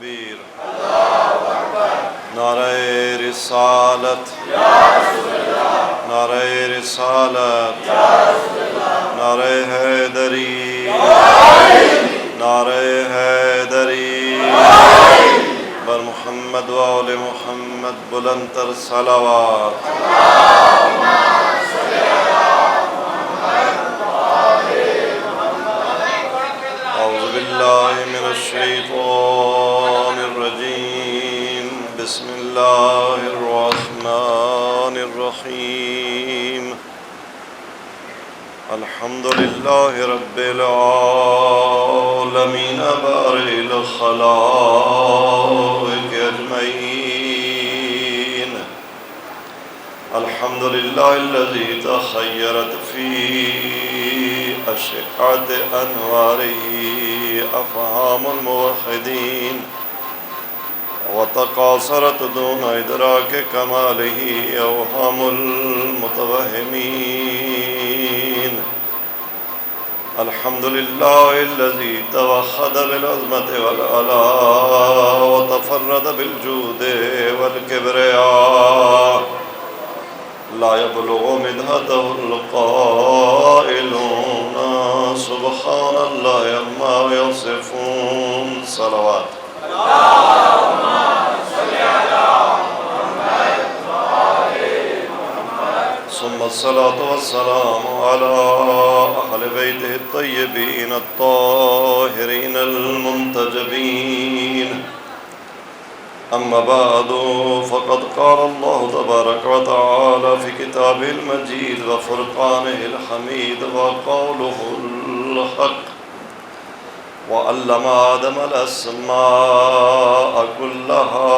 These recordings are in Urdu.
تکبیر، نعرہ رسالت، نعرہ رسالت، نعرہ حیدری، نعرہ حیدری، بر محمد و آل محمد بلند تر صلوات۔ اعوذ باللہ من الشیطان الرجیم، بسم اللہ الرحمن الرحیم، الحمد للہ رب العالمین بارئ الخلائق اجمعین، الحمد للہ الذی تخیرت فی اشعۃ انوارہ افہام الموحدین وتقاصرت دون ادراک کمالہ اوہام المتوہمین، الحمد للہ الذی توحد بالعظمۃ والعلاء وتفرد بالجود والکبریاء، لا يبلغ مدحته القائلون سبحان اللہ عما یصفون۔ صلوات۔ ثم الصلاة والسلام على أهل بيته الطيبين الطاهرين المنتجبين، أما بعد فقد قال الله تبارك وتعالى في كتابه المجيد وفرقانه الحميد وقوله الحق، وعلم آدم الأسماء كلها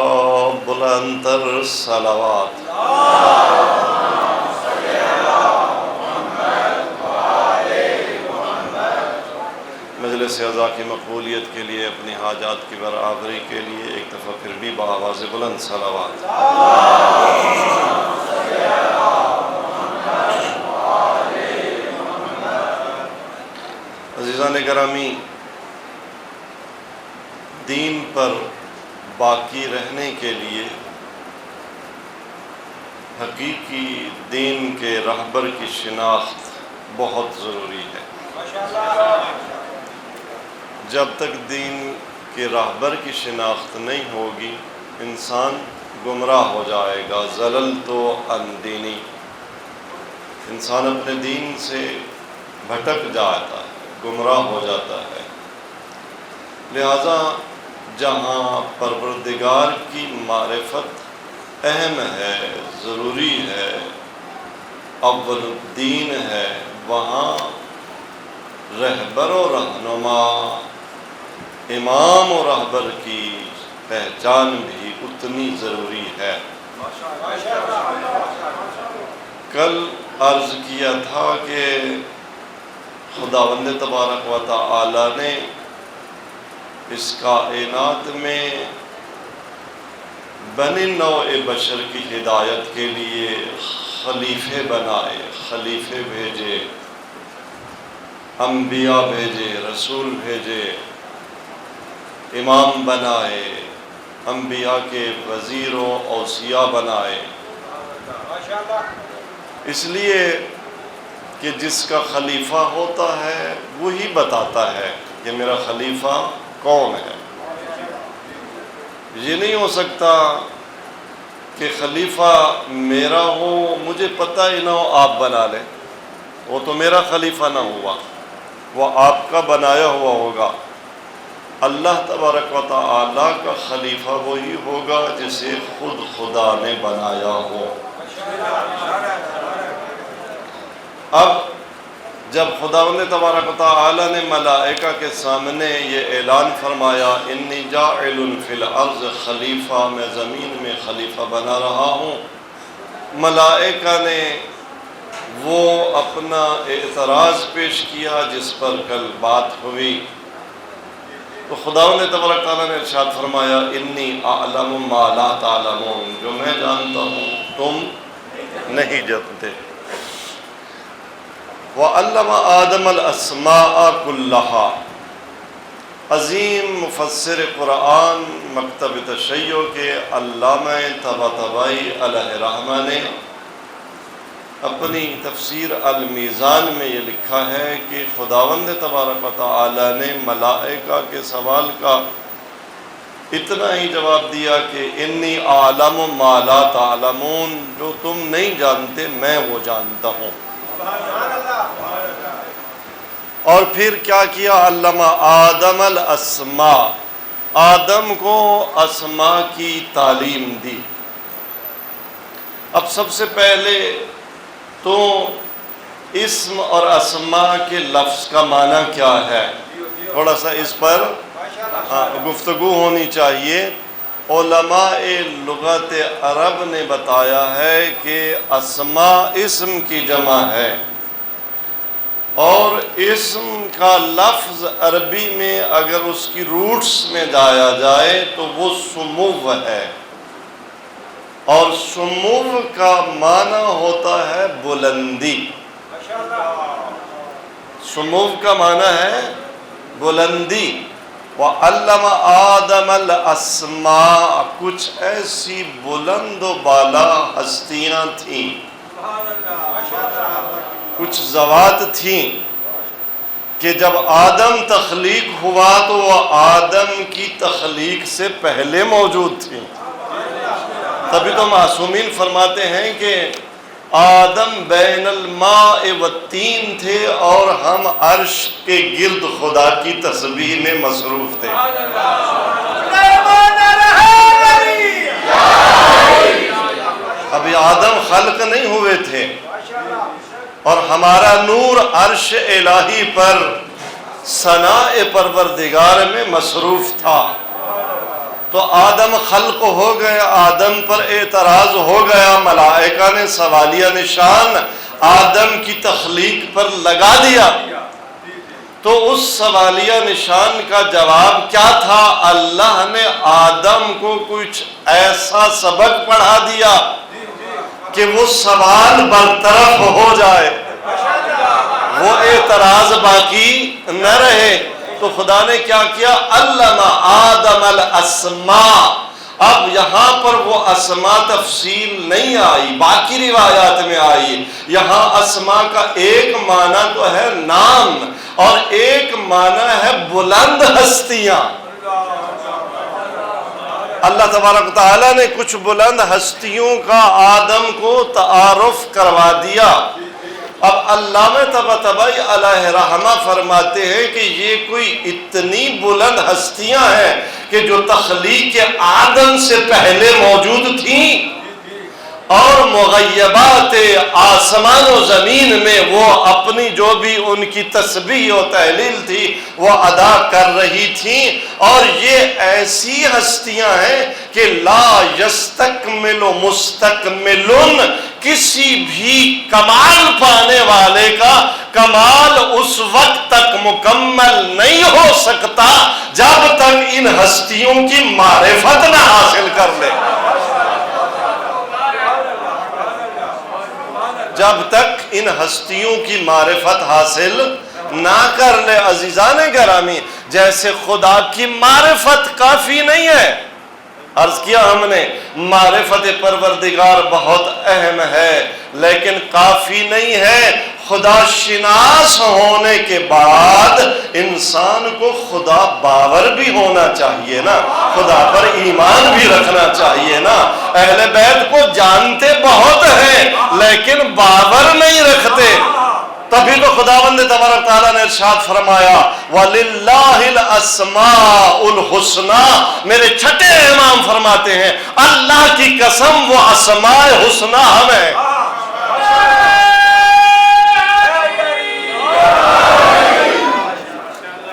بلند الصلوات۔ مجلس اعزا کی مقبولیت کے لیے، اپنی حاجات کی برآوری کے لیے ایک دفعہ پھر بھی بآواز بلند صلوات۔ عزیزان گرامی، دین پر باقی رہنے کے لیے حقیقی دین کے رہبر کی شناخت بہت ضروری ہے۔ جب تک دین کے راہبر کی شناخت نہیں ہوگی، انسان گمراہ ہو جائے گا۔ ضللت عن دینی، انسان اپنے دین سے بھٹک جاتا ہے، گمراہ ہو جاتا ہے۔ لہذا جہاں پروردگار کی معرفت اہم ہے، ضروری ہے، اول الدین ہے، وہاں رہبر و رہنما، امام و رہبر کی پہچان بھی اتنی ضروری ہے۔ کل عرض کیا تھا کہ خداوند تبارک و تعالی نے اس کائنات میں بنی نوع بشر کی ہدایت کے لیے خلیفے بنائے، خلیفے بھیجے، انبیاء بھیجے، رسول بھیجے، امام بنائے، انبیاء کے وزیر و اوصیاء بنائے، اس لیے کہ جس کا خلیفہ ہوتا ہے وہی بتاتا ہے کہ میرا خلیفہ کون ہے۔ یہ نہیں ہو سکتا کہ خلیفہ میرا ہو، مجھے پتہ ہی نہ ہو، آپ بنا لیں، وہ تو میرا خلیفہ نہ ہوا، وہ آپ کا بنایا ہوا ہوگا۔ اللہ تبارک و تعالی کا خلیفہ وہی ہوگا جسے خود خدا نے بنایا ہو۔ اب جب خداوند تبارک و تعالی نے ملائکہ کے سامنے یہ اعلان فرمایا انی جاعل فی الارض خلیفہ، میں زمین میں خلیفہ بنا رہا ہوں، ملائکہ نے وہ اپنا اعتراض پیش کیا جس پر کل بات ہوئی، تو خداوند تبارک تعالیٰ نے ارشاد فرمایا انی اعلم ما لا تعلمون، جو میں جانتا ہوں تم نہیں جانتے۔ وَعَلَّمَ آدَمَ الْأَسْمَاءَ كُلَّهَا، عظیم مفسر قرآن مکتب تشیع کے علامہ طباطبائی علیہ رحمہ نے اپنی تفسیر المیزان میں یہ لکھا ہے کہ خداوند تبارک و تعالی نے ملائکہ کے سوال کا اتنا ہی جواب دیا کہ انی اعلم ما لا تعلمون، جو تم نہیں جانتے میں وہ جانتا ہوں۔ اور پھر کیا کیا؟ علم آدم الاسماء، آدم کو اسماء کی تعلیم دی۔ اب سب سے پہلے تو اسم اور اسماء کے لفظ کا معنی کیا ہے، تھوڑا سا اس پر گفتگو ہونی چاہیے۔ علماء لغت عرب نے بتایا ہے کہ اسماء اسم کی جمع ہے، اور اسم کا لفظ عربی میں اگر اس کی روٹس میں جایا جائے تو وہ سمو ہے، اور سمو کا معنی ہوتا ہے بلندی۔ سمو کا معنی ہے بلندی۔ وَعَلَّمَ آدَمَ الْأَسْمَاءَ، کچھ ایسی بلند و بالا ہستیاں تھیں، کچھ ذوات تھیں کہ جب آدم تخلیق ہوا تو وہ آدم کی تخلیق سے پہلے موجود تھیں۔ تبھی تو معصومین فرماتے ہیں کہ آدم بین الماء والتین تھے اور ہم عرش کے گرد خدا کی تسبیح میں مصروف تھے۔ ابھی آدم خلق نہیں ہوئے تھے، اور ہمارا نور عرش الہی پر ثناء پروردگار میں مصروف تھا۔ تو آدم خلق ہو گئے، آدم پر اعتراض ہو گیا، ملائکہ نے سوالیہ نشان آدم کی تخلیق پر لگا دیا۔ تو اس سوالیہ نشان کا جواب کیا تھا؟ اللہ نے آدم کو کچھ ایسا سبق پڑھا دیا کہ وہ سوال برطرف ہو جائے، وہ اعتراض باقی نہ رہے۔ تو خدا نے کیا کیا؟ علم آدم الاسماء۔ اب یہاں پر وہ اسماء تفصیل نہیں آئی، باقی روایات میں آئی۔ یہاں اسماء کا ایک معنی تو ہے نام، اور ایک معنی ہے بلند ہستیاں۔ اللہ تبارک و تعالیٰ نے کچھ بلند ہستیوں کا آدم کو تعارف کروا دیا۔ اب علامہ طباطبائی علیہ رحمہ فرماتے ہیں کہ یہ کوئی اتنی بلند ہستیاں ہیں کہ جو تخلیق آدم سے پہلے موجود تھیں، اور مغیبات آسمان و زمین میں وہ اپنی جو بھی ان کی تسبیح و تحلیل تھی وہ ادا کر رہی تھیں۔ اور یہ ایسی ہستیاں ہیں کہ لا یستکمل مستکمل، کسی بھی کمال پانے والے کا کمال اس وقت تک مکمل نہیں ہو سکتا جب تک ان ہستیوں کی معرفت نہ حاصل کر لے، جب تک ان ہستیوں کی معرفت حاصل نہ کر لے۔ عزیزان گرامی، جیسے خدا کی معرفت کافی نہیں ہے، عرض کیا ہم نے معرفت پروردگار بہت اہم ہے، لیکن کافی نہیں ہے۔ خدا شناس ہونے کے بعد انسان کو خدا باور بھی ہونا چاہیے نا، خدا پر ایمان بھی رکھنا چاہیے نا۔ اہل بیت کو جانتے بہت ہیں لیکن باور نہیں رکھتے۔ تبھی تو خداوند تبارک تعالیٰ نے ارشاد فرمایا وَلِلَّهِ الْأَسْمَاءُ الْحُسْنَى۔ میرے چھٹے امام فرماتے ہیں اللہ کی قسم وہ اسماء حسنہ ہمیں،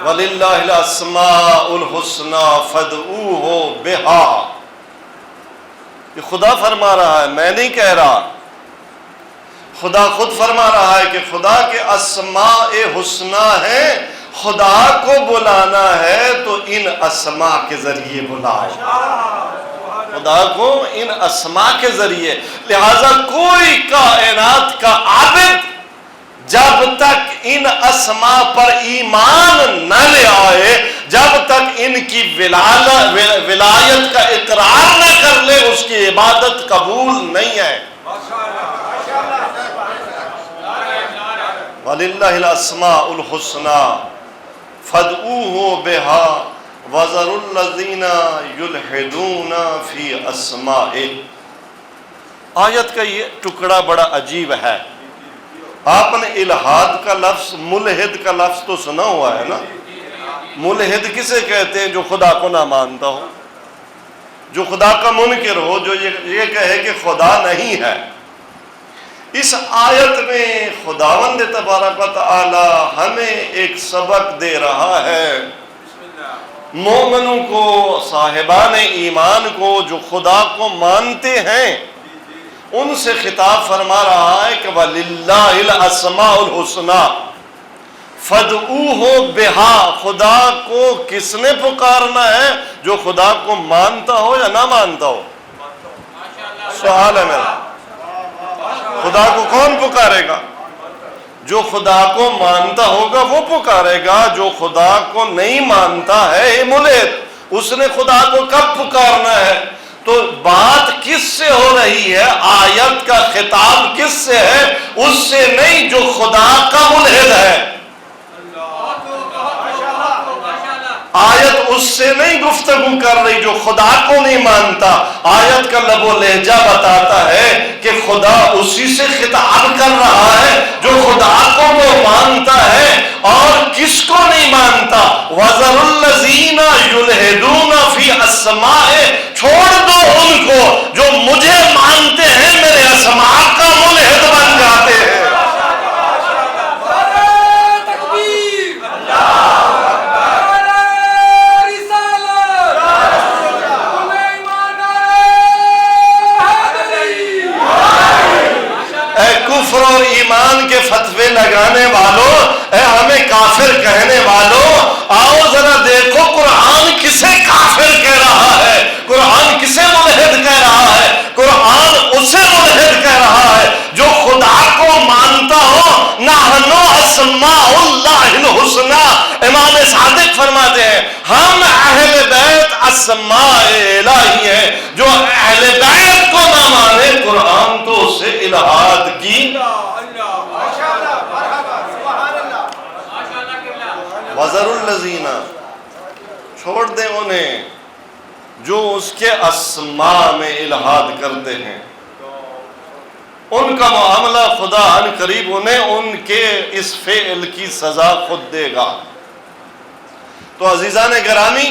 وَلِلَّهِ الْأَسْمَاءُ الْحُسْنَى فَادْعُوهُ بِهَا۔ یہ خدا فرما رہا ہے، میں نہیں کہہ رہا، خدا خود فرما رہا ہے کہ خدا کے اسماء حسنہ ہیں، خدا کو بلانا ہے تو ان اسماء کے ذریعے بلاؤ، خدا کو ان اسماء کے ذریعے۔ لہذا کوئی کائنات کا عابد جب تک ان اسماء پر ایمان نہ لے آئے، جب تک ان کی ولایت کا اقرار نہ کر لے، اس کی عبادت قبول نہیں ہے۔ وَلِلَّهِ الْأَسْمَاءُ الْحُسْنَى فَادْعُوهُ بِهَا وَذَرُوا الَّذِينَ يُلْحِدُونَ فِي أَسْمَائِهِ۔ آیت کا یہ ٹکڑا بڑا عجیب ہے۔ آپ نے الہاد کا لفظ، ملحد کا لفظ تو سنا ہوا ہے نا؟ ملحد کسے کہتے ہیں؟ جو خدا کو نہ مانتا ہو، جو خدا کا منکر ہو، جو یہ کہے کہ خدا نہیں ہے۔ اس آیت میں خداوند تبارک و تعالی ہمیں ایک سبق دے رہا ہے، مومنوں کو، صاحبان ایمان کو، جو خدا کو مانتے ہیں، ان سے خطاب فرما رہا ہے کہ وَلِلَّهِ الْأَسْمَاءُ الْحُسْنَى فَادْعُوهُ بِهَا۔ خدا کو کس نے پکارنا ہے؟ جو خدا کو مانتا ہو یا نہ مانتا ہو؟ سوال ہے میرا، خدا کو کون پکارے گا؟ جو خدا کو مانتا ہوگا وہ پکارے گا، جو خدا کو نہیں مانتا ہے یہ ملحد، اس نے خدا کو کب پکارنا ہے؟ تو بات کس سے ہو رہی ہے؟ آیت کا خطاب کس سے ہے؟ اس سے نہیں جو خدا کا ملحد ہے۔ آیت اس سے نہیں گفتگو کر رہی جو خدا کو نہیں مانتا۔ آیت کا لب و لہجہ بتاتا ہے کہ خدا اسی سے خطاب کر رہا ہے جو خدا کو وہ مانتا ہے اور کس کو نہیں مانتا۔ وَذَرُوا الَّذِينَ يُلْحِدُونَ فِي أَسْمَائِهِ، چھوڑ دو ان کو جو مجھے مانتے ہیں، میرے اسماء کا ملحد بن جاتے ہیں۔ کفر اور ایمان کے فتوے لگانے والوں، اے ہمیں کافر کہنے والوں، آؤ ذرا دیکھو قرآن کسے کافر کہہ رہا ہے، قرآن کسے ملحد کہہ رہا ہے۔ قرآن اسے ملحد کہہ رہا ہے جو خدا کو مانتا ہو۔ نحن اسماء اللہ الحسنى، امام صادق فرماتے ہیں ہم اہل بیت اسماء الہی ہیں۔ جو اہل بیت کو نہ مانے، قرآن تو اسے الہاد کی۔ وَذَرُوا الَّذِينَ، چھوڑ دیں انہیں جو اس کے اسماء میں الہاد کرتے ہیں، ان کا معاملہ خدا ان قریب انہیں ان کے اس فعل کی سزا خود دے گا۔ تو عزیزان گرامی،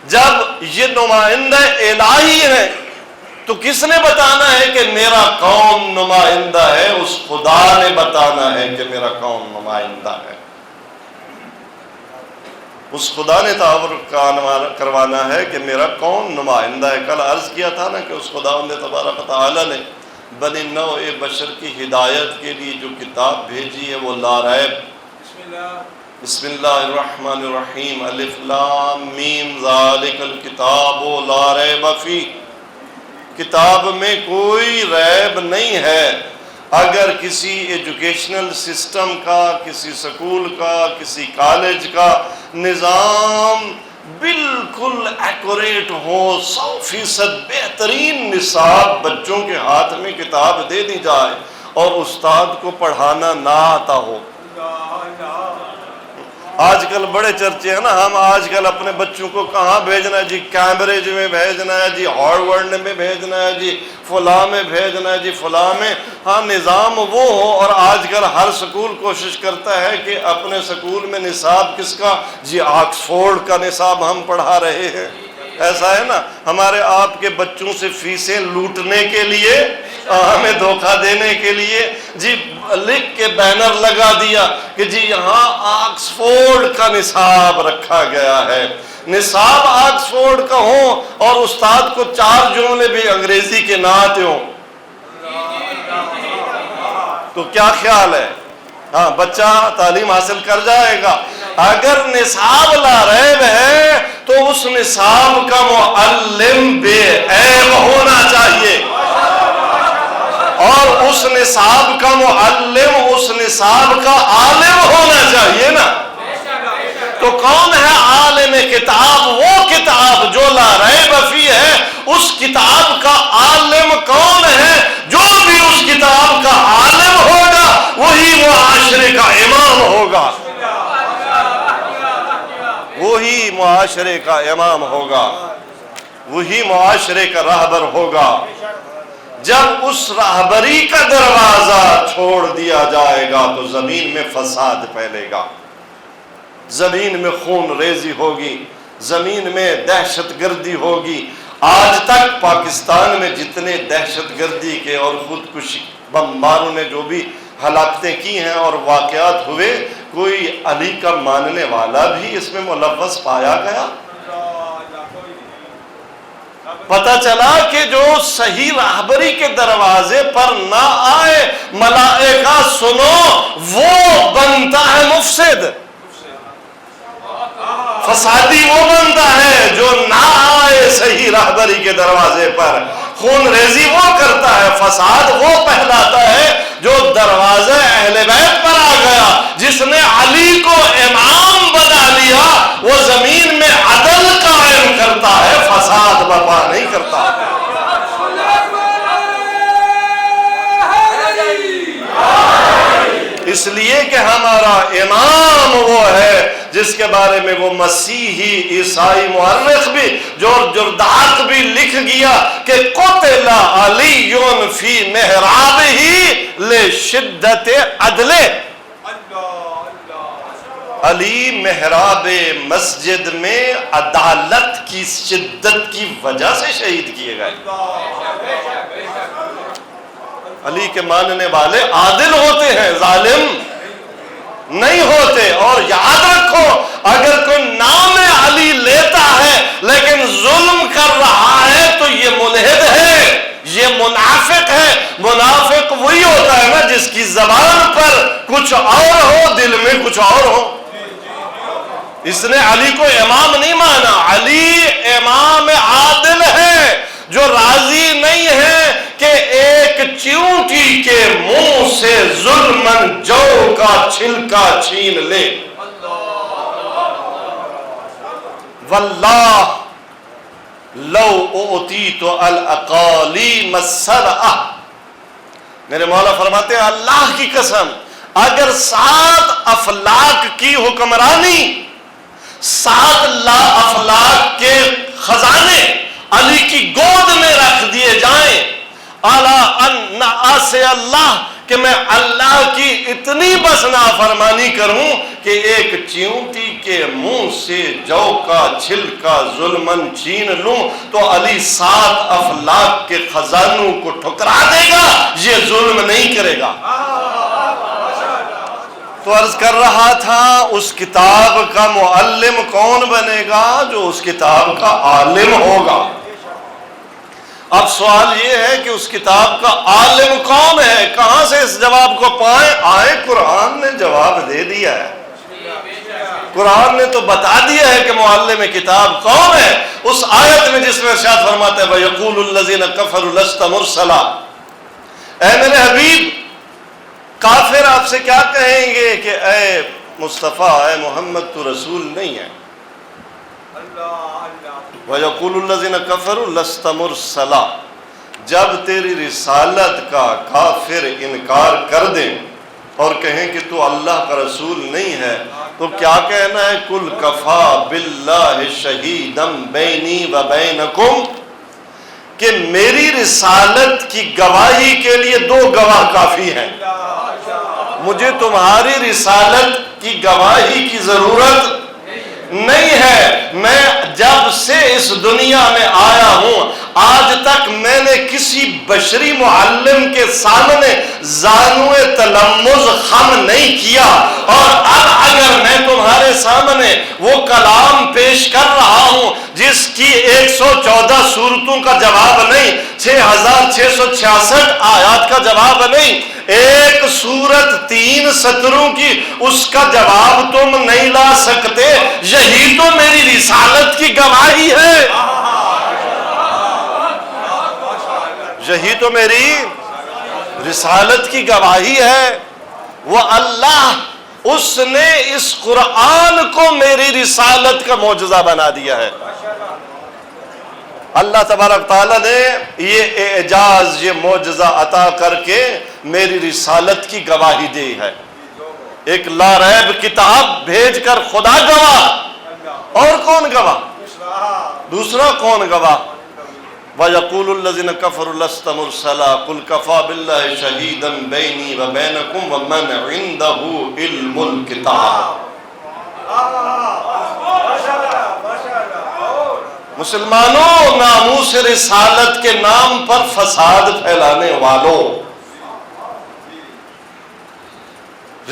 جب یہ نمائندہ الہی ہے تو کس نے بتانا ہے کہ میرا کون نمائندہ ہے؟ اس خدا نے بتانا ہے کہ میرا کون نمائندہ ہے۔ اس خدا نے تعارف کروانا ہے کہ میرا کون نمائندہ ہے۔ کل عرض کیا تھا نا کہ اس خداوند تبارک و تعالی نے بنی نوع بشر کی ہدایت کے لیے جو کتاب بھیجی ہے وہ لا ریب، بسم اللہ الرحمن الرحیم، الف لام میم ذالک الکتاب لا ریب فیہ، کتاب میں کوئی ریب نہیں ہے۔ اگر کسی ایجوکیشنل سسٹم کا، کسی سکول کا، کسی کالج کا نظام بالکل ایکوریٹ ہو، 100% بہترین نصاب بچوں کے ہاتھ میں کتاب دے دی جائے اور استاد کو پڑھانا نہ آتا ہو۔ آج کل بڑے چرچے ہیں نا، ہم آج کل اپنے بچوں کو کہاں بھیجنا ہے جی؟ کیمبرج میں بھیجنا ہے جی، ہارورڈ میں بھیجنا ہے جی، فلاں میں بھیجنا ہے جی، فلاں میں۔ ہاں نظام وہ ہو، اور آج کل ہر سکول کوشش کرتا ہے کہ اپنے سکول میں نصاب کس کا؟ جی آکسفورڈ کا نصاب ہم پڑھا رہے ہیں۔ ایسا ہے نا، ہمارے آپ کے بچوں سے فیسیں لوٹنے کے لیے، ہمیں دھوکہ دینے کے لیے جی لکھ کے بینر لگا دیا کہ جی یہاں آکسفورڈ کا نصاب رکھا گیا ہے۔ نصاب آکسفورڈ کا ہو اور استاد کو 4 جملے بھی انگریزی کے نہ آتے ہوں تو کیا خیال ہے؟ ہاں بچہ تعلیم حاصل کر جائے گا۔ اگر نصاب لا ریب ہے تو اس نصاب کا معلم بے عیب ہونا چاہیے۔ اور اس نصاب کا معلم اس نصاب کا عالم ہونا چاہیے نا. تو کون ہے عالم کتاب؟ وہ کتاب جو لا ریب فیہ ہے. اس کتاب کا عالم کون ہے؟ جو بھی اس کتاب کا عالم ہوگا وہی معاشرے کا امام ہوگا، وہی معاشرے کا امام ہوگا، وہی معاشرے کا راہبر ہوگا. جب اس راہبری کا دروازہ چھوڑ دیا جائے گا تو زمین میں فساد پھیلے گا، زمین میں خون ریزی ہوگی، زمین میں دہشت گردی ہوگی. آج تک پاکستان میں جتنے دہشت گردی کے اور خودکشی بمباروں نے جو بھی ہلاکتیں کی ہیں اور واقعات ہوئے، کوئی علی کا ماننے والا بھی اس میں ملوث پایا گیا؟ پتہ چلا کہ جو صحیح راہبری کے دروازے پر نہ آئے، ملائکہ سنو، وہ بنتا ہے مفسد، فسادی وہ بنتا ہے جو نہ آئے صحیح راہبری کے دروازے پر. خون ریزی وہ کرتا ہے، فساد وہ پھیلاتا ہے جو دروازے اہل بیت پر آ گیا. جس نے علی کو امام بنا لیا وہ زمین میں عدل قائم کرتا ہے، فساد برپا نہیں کرتا. اس لیے کہ ہمارا امام وہ ہے جس کے بارے میں وہ مسیحی عیسائی مورخ بھی جرداق بھی لکھ گیا کہ قتل علی فی محرابہ لشدت عدلہ. علی محراب مسجد میں عدالت کی شدت کی وجہ سے شہید کیے گئے. علی کے ماننے والے عادل ہوتے ہیں، ظالم نہیں ہوتے. اور یاد رکھو، اگر کوئی نام علی لیتا ہے لیکن ظلم کر رہا ہے تو یہ ملحد ہے، یہ منافق ہے. منافق وہی ہوتا ہے نا جس کی زبان پر کچھ اور ہو، دل میں کچھ اور ہو. اس نے علی کو امام نہیں مانا. علی امام عادل ہے جو راضی نہیں ہے کہ ایک چیونٹی کے منہ سے ظلمن جو کا چھلکا چھین لے. واللہ لو اعطیت الاقالیم السبع. میرے مولا فرماتے ہیں اللہ کی قسم، اگر 7 افلاک کی حکمرانی، 7 افلاک کے خزانے علی کی گود میں رکھ دیے جائیں، اعلیٰ ان آسے اللہ کہ میں اللہ کی اتنی بس نافرمانی کروں کہ ایک چیونٹی کے منہ سے جو کا چھلکا ظلمن چھین لوں تو علی 7 افلاک کے خزانوں کو ٹھکرا دے گا، یہ ظلم نہیں کرے گا. تو عرض کر رہا تھا اس کتاب کا معلم کون بنے گا؟ جو اس کتاب کا عالم ہوگا. اب سوال یہ ہے کہ اس کتاب کا عالم کون ہے؟ کہاں سے اس جواب کو پائیں؟ قرآن نے جواب دے دیا ہے. قرآن نے تو بتا دیا ہے کہ معلم کتاب کون ہے. اس آیت میں جس میں ارشاد فرماتا ہے وَيَقُولُ الَّذِينَ كَفَرُوا لَسْتَ مُرْسَلًا. اے میرے حبیب، کافر آپ سے کیا کہیں گے کہ اے مصطفیٰ، اے محمد، تو رسول نہیں ہے. وَيَقُولُ الَّذِينَ كَفَرُوا لَسْتَ مُرْسَلًا. جب تیری رسالت کا کافر انکار کر دیں اور کہیں کہ تو اللہ کا رسول نہیں ہے تو کیا کہنا ہے؟ قُلْ كَفَى بِاللَّهِ شَهِيدًا بَيْنِي وَبَيْنَكُمْ، کہ میری رسالت کی گواہی کے لیے 2 گواہ کافی ہیں. مجھے تمہاری رسالت کی گواہی کی ضرورت نہیں ہے. میں جب سے اس دنیا میں آیا ہوں آج تک میں نے کسی بشری معلم کے سامنے زانوِ تلمذ خم نہیں کیا. اور اب اگر میں تمہارے سامنے وہ کلام پیش کر رہا ہوں جس کی 114 صورتوں کا جواب نہیں، 6666 آیات کا جواب نہیں، ایک سورت 3 سطروں کی، اس کا جواب تم نہیں لا سکتے، یہی تو میری رسالت کی گواہی ہے. یہی تو میری رسالت کی گواہی ہے وہ اللہ، اس نے اس قرآن کو میری رسالت کا معجزہ بنا دیا ہے۔ اللہ تبارک تعالیٰ نے یہ اعجاز، یہ معجزہ عطا کر کے میری رسالت کی گواہی دی ہے۔ ایک لا ریب کتاب بھیج کر خدا گواہ، اور کون گواہ؟ دوسرا کون گواہ؟ وَيَقُولُ الَّذِينَ كَفَرُوا لَسْتَ مُرْسَلًا قُلْ كَفَى بِاللَّهِ شَهِيدًا بَيْنِي وَبَيْنَكُمْ وَمَنْ عِندَهُ عِلْمُ الْكِتَابِ۔ مسلمانوں، ناموس رسالت کے نام پر فساد پھیلانے والوں،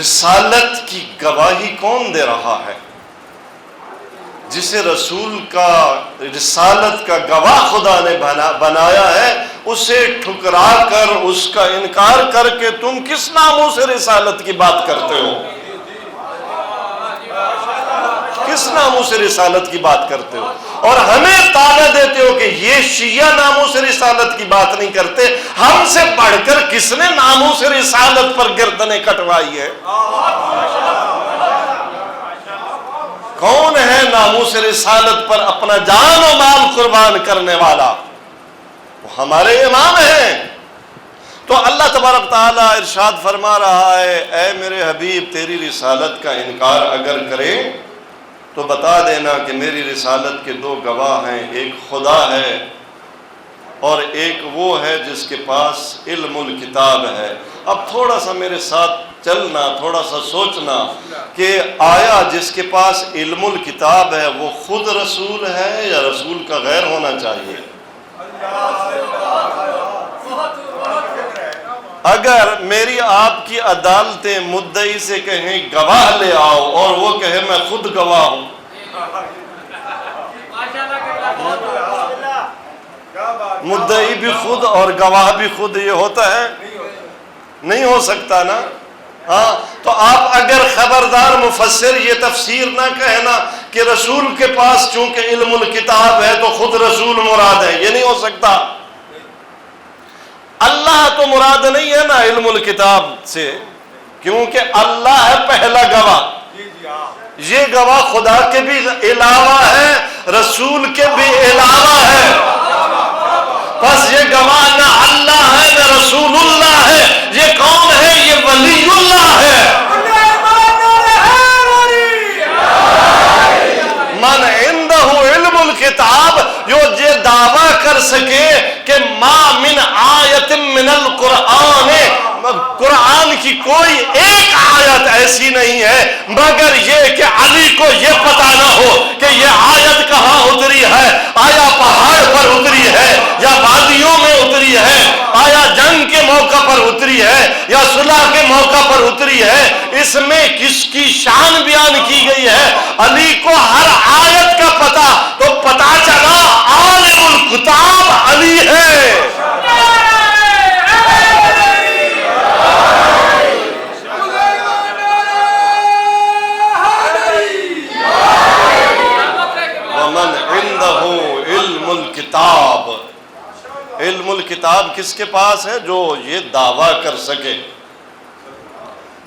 رسالت کی گواہی کون دے رہا ہے؟ جسے رسول کا، رسالت کا گواہ خدا نے بنایا ہے، اسے ٹھکرا کر، اس کا انکار کر کے تم کس ناموس رسالت کی بات کرتے ہو؟ کس ناموس رسالت کی بات کرتے ہو؟ اور ہمیں تانا دیتے ہو کہ یہ شیعہ ناموس رسالت کی بات نہیں کرتے، ہم سے بڑھ کر کس نے ناموس رسالت پر گردنیں کٹوائی ہے؟ کون ہے ناموس رسالت پر اپنا جان و مال قربان کرنے والا؟ وہ ہمارے امام ہیں۔ تو اللہ تبارک تعالیٰ ارشاد فرما رہا ہے، اے میرے حبیب، تیری رسالت کا انکار اگر کرے تو بتا دینا کہ میری رسالت کے دو گواہ ہیں، ایک خدا ہے اور ایک وہ ہے جس کے پاس علم الکتاب ہے۔ اب تھوڑا سا میرے ساتھ چلنا، تھوڑا سا سوچنا کہ آیا جس کے پاس علم الکتاب ہے وہ خود رسول ہے یا رسول کا غیر ہونا چاہیے؟ اگر میری آپ کی عدالتیں مدعی سے کہیں گواہ لے آؤ اور وہ کہے میں خود گواہ ہوں، مدعی بھی خود اور گواہ بھی خود، یہ ہوتا ہے؟ نہیں ہو سکتا نا۔ ہاں، تو آپ اگر خبردار مفسر یہ تفسیر نہ کہنا کہ رسول کے پاس چونکہ علم الکتاب ہے تو خود رسول مراد ہے، یہ نہیں ہو سکتا۔ اللہ تو مراد نہیں ہے نا علم الکتاب سے، کیونکہ اللہ ہے پہلا گواہ، یہ گواہ خدا کے بھی علاوہ ہے، رسول کے بھی علاوہ ہے۔ بس یہ گواہ نہ اللہ ہے نہ رسول اللہ ہے، یہ کون ہے؟ یہ ولی اللہ ہے۔ من عنده علم الکتاب، جو یہ دعویٰ کر سکے کہ ما من آیت من القرآن، قرآن کی کوئی ایک آیت ایسی نہیں ہے مگر یہ کہ علی کو یہ پتہ نہ ہو کہ یہ آیت کہاں اتری ہے، آیا پہاڑ پر اتری ہے یا وادیوں میں اتری ہے، آیا جنگ کے موقع پر اتری ہے یا صلح کے موقع پر اتری ہے، اس میں کس کی شان بیان کی گئی ہے۔ علی کو ہر آیت کا پتہ، تو پتہ چلا عالم الکتاب علی ہے۔ ومن عنده علم الکتاب، علم الکتاب کس کے پاس ہے؟ جو یہ دعویٰ کر سکے۔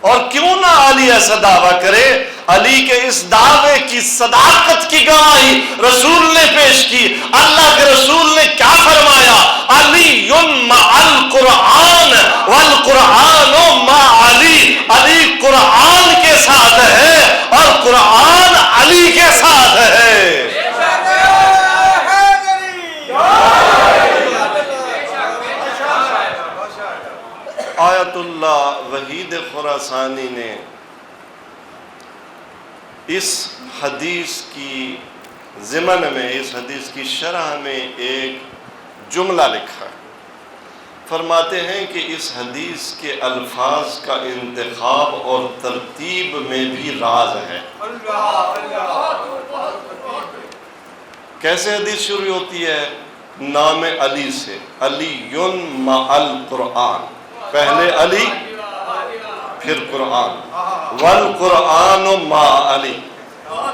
اور کیوں نہ علی ایسا دعویٰ کرے؟ علی کے اس دعوے کی صداقت کی گواہی رسول نے پیش کی۔ اللہ کے رسول نے کیا فرمایا؟ علی مع القرآن والقرآن مع علی، علی قرآن کے ساتھ ہے اور قرآن علی کے ساتھ ہے۔ آیت اللہ وحید خراسانی نے اس حدیث کی ضمن میں، اس حدیث کی شرح میں ایک جملہ لکھا ہے۔ فرماتے ہیں کہ اس حدیث کے الفاظ کا انتخاب اور ترتیب میں بھی راز ہے۔ کیسے حدیث شروع ہوتی ہے؟ نام علی سے، علی مع القرآن، پہلے علی پھر قرآن، والقرآن مع علی،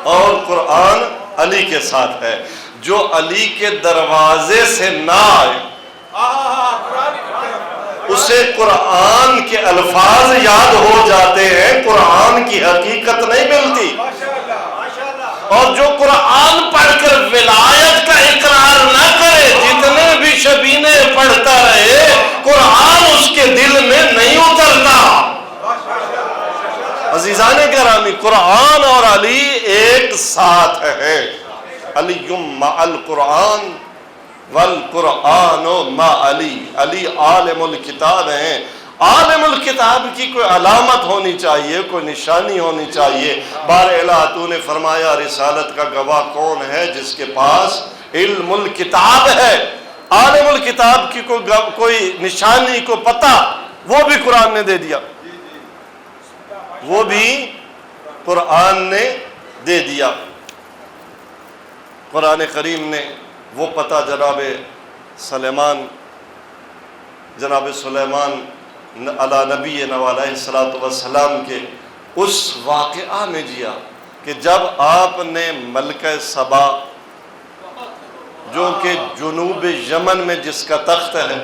اور قرآن علی کے ساتھ ہے۔ جو علی کے دروازے سے نہ آئے اسے قرآن کے الفاظ یاد ہو جاتے ہیں، قرآن کی حقیقت نہیں ملتی۔ اور جو قرآن پڑھ کر ولایت کا اقرار نہ کرے، جتنے بھی شبینے پڑھتا رہے، قرآن اس کے دل میں نہیں اترتا۔ عزیزان گرامی، قرآن اور علی ایک ساتھ ہے۔ علی مع القرآن والقرآن مع علی۔ علی عالم الکتاب ہیں۔ عالم الکتاب کی کوئی علامت ہونی چاہیے، کوئی نشانی ہونی چاہیے۔ بار الہ نے فرمایا رسالت کا گواہ کون ہے؟ جس کے پاس علم الکتاب ہے۔ عالم الکتاب کی کوئی نشانی کو پتہ، وہ بھی قرآن نے دے دیا، وہ بھی قرآن نے دے دیا۔ قرآن کریم نے وہ پتہ جناب سلیمان علی نبینا علیہ الصلوۃ والسلام کے اس واقعہ میں دیا کہ جب آپ نے ملکہ سبا، جو کہ جنوب یمن میں جس کا تخت ہے،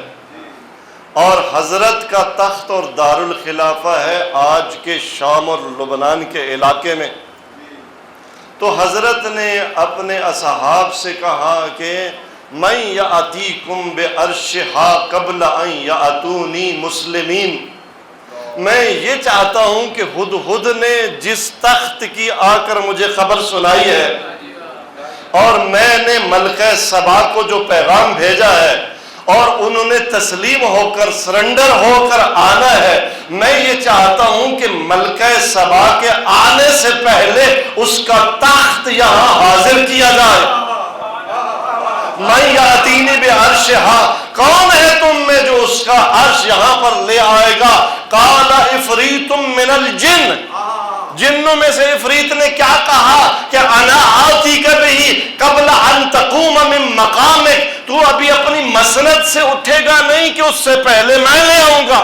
اور حضرت کا تخت اور دارالخلافہ ہے آج کے شام اور لبنان کے علاقے میں، تو حضرت نے اپنے اصحاب سے کہا کہ میں یاتیکم بعرشھا قبل ان یاتونی مسلمین، میں یہ چاہتا ہوں کہ ہدہد نے جس تخت کی آ کر مجھے خبر سنائی ہے اور میں نے ملکہ سبا کو جو پیغام بھیجا ہے اور انہوں نے تسلیم ہو کر سرنڈر ہو کر آنا ہے، میں یہ چاہتا ہوں کہ ملکہ سبا کے آنے سے پہلے اس کا تخت یہاں حاضر کیا جائے۔ میں یاتینی بعرشھا، کون ہے تم میں جو اس کا عرش یہاں پر لے آئے گا؟ قال عفریت من الجن، جنوں میں سے عفریت نے کیا کہا کہ انا آتیک بہ قبل ان تقوم من مقامک، تو ابھی اپنی مسند سے اٹھے گا نہیں کہ اس سے پہلے میں لے آؤں گا۔